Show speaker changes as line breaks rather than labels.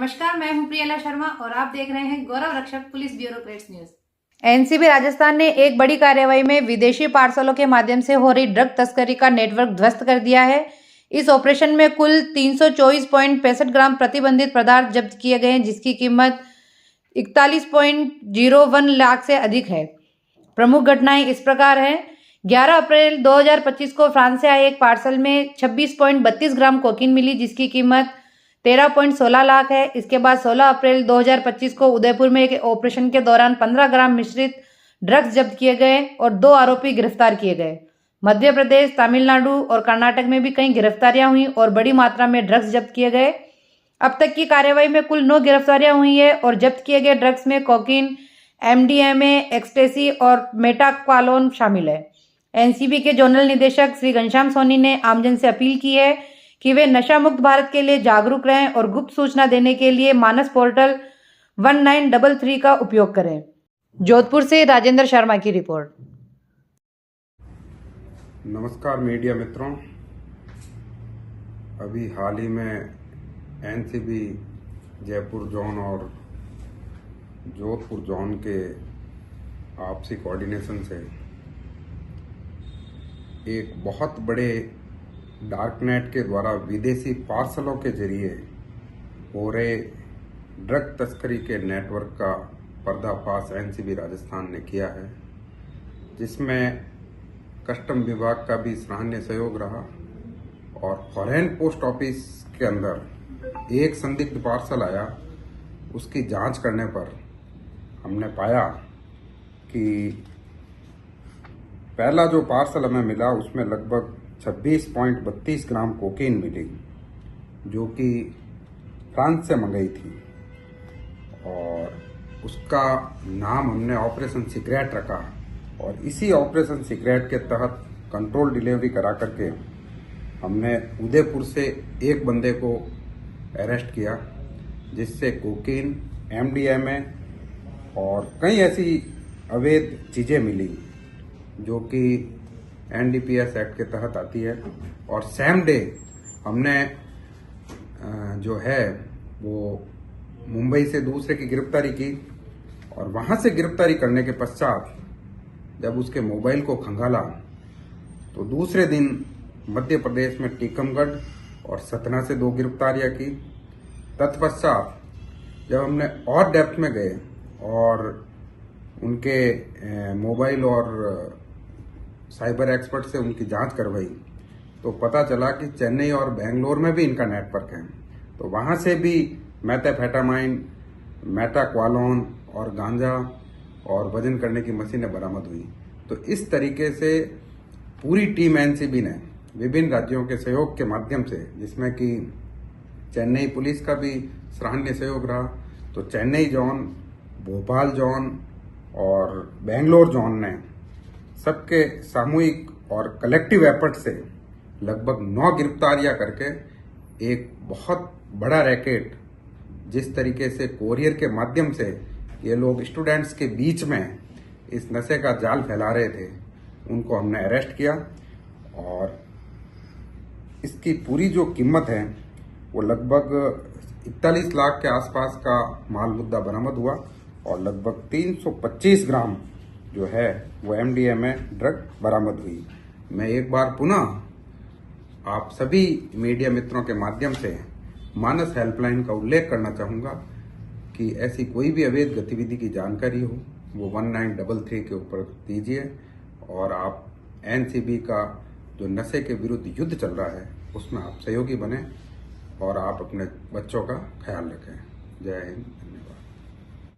नमस्कार, मैं हूं प्रियला शर्मा और आप देख रहे हैं गौरव रक्षक police bureaucrats news.
NCB Rajasthan ने एक बड़ी कार्रवाई में विदेशी पार्सलों के माध्यम से हो रही ड्रग तस्करी का नेटवर्क ध्वस्त कर दिया है। इस ऑपरेशन में कुल 324.65 ग्राम प्रतिबंधित पदार्थ जब्त किए गए हैं, जिसकी कीमत 41.01 लाख से अधिक है। प्रमुख घटनाएं इस प्रकार हैं। 11 अप्रैल 2025 को फ्रांस से आए एक पार्सल में 26.32 ग्राम कोकीन मिली, जिसकी कीमत 13.16 लाख है। इसके बाद 16 अप्रैल 2025 को उदयपुर में एक ऑपरेशन के दौरान 15 ग्राम मिश्रित ड्रग्स जब्त किए गए और 2 आरोपी गिरफ्तार किए गए। मध्य प्रदेश, तमिलनाडु और कर्नाटक में भी कई गिरफ्तारियां हुई और बड़ी मात्रा में ड्रग्स जब्त किए गए। अब तक की कार्रवाई में कुल 9 गिरफ्तारियां हुई है और जब्त किए गए ड्रग्स में कोकीन, एमडीएमए, एक्सटेसी और मेटाक्वालोन शामिल है। एनसीबी के जोनल निदेशक श्री घनश्याम सोनी ने आमजन से अपील की है कि वे नशा मुक्त भारत के लिए जागरूक रहें और गुप्त सूचना देने के लिए मानस पोर्टल 1933 का उपयोग करें। जोधपुर से राजेंद्र शर्मा की रिपोर्ट।
नमस्कार मीडिया मित्रों, अभी हाल ही में एनसीबी जयपुर जोन और जोधपुर जोन के आपसी कोऑर्डिनेशन से एक बहुत बड़े डार्कनेट के द्वारा विदेशी पार्सलों के जरिए हो रहे ड्रग तस्करी के नेटवर्क का पर्दाफाश एनसीबी राजस्थान ने किया है, जिसमें कस्टम विभाग का भी सराहनीय सहयोग रहा और फॉरेन पोस्ट ऑफिस के अंदर एक संदिग्ध पार्सल आया। उसकी जांच करने पर हमने पाया कि पहला जो पार्सल हमें मिला उसमें लगभग 26.32 ग्राम कोकीन मिली, जो कि फ्रांस से मंगाई थी और उसका नाम हमने ऑपरेशन सीक्रेट रखा और इसी ऑपरेशन सीक्रेट के तहत कंट्रोल डिलीवरी करा करके हमने उदयपुर से एक बंदे को अरेस्ट किया, जिससे कोकीन, एमडीएमए और कई ऐसी अवैध चीज़ें मिली जो कि एनडीपीएस एक्ट के तहत आती है। और सेम डे हमने जो है वो मुंबई से दूसरे की गिरफ्तारी की और वहां से गिरफ्तारी करने के पश्चात जब उसके मोबाइल को खंगाला तो दूसरे दिन मध्य प्रदेश में टीकमगढ़ और सतना से 2 गिरफ्तारियां की। तत्पश्चात जब हमने और डेप्थ में गए और उनके मोबाइल और साइबर एक्सपर्ट से उनकी जांच करवाई तो पता चला कि चेन्नई और बेंगलोर में भी इनका नेटवर्क है। तो वहां से भी मेथाफेटामाइन, मेटाक्वालोन और गांजा और वजन करने की मशीनें बरामद हुई। तो इस तरीके से पूरी टीम एनसीबी ने विभिन्न राज्यों के सहयोग के माध्यम से, जिसमें कि चेन्नई पुलिस का भी सराहनीय सहयोग रहा, तो चेन्नई जोन, भोपाल जोन और बेंगलोर जोन ने सबके सामूहिक और कलेक्टिव एफर्ट से लगभग 9 गिरफ्तारियां करके एक बहुत बड़ा रैकेट, जिस तरीके से कोरियर के माध्यम से ये लोग स्टूडेंट्स के बीच में इस नशे का जाल फैला रहे थे, उनको हमने अरेस्ट किया और इसकी पूरी जो कीमत है वो लगभग 41 लाख के आसपास का माल मुद्दा बरामद हुआ और लगभग 325 ग्राम जो है वो एमडीएमए ड्रग बरामद हुई। मैं एक बार पुनः आप सभी मीडिया मित्रों के माध्यम से मानस हेल्पलाइन का उल्लेख करना चाहूँगा कि ऐसी कोई भी अवैध गतिविधि की जानकारी हो वो 1933 के ऊपर दीजिए और आप एनसीबी का जो नशे के विरुद्ध युद्ध चल रहा है उसमें आप सहयोगी बने और आप अपने बच्चों का ख्याल रखें। जय हिंद, धन्यवाद।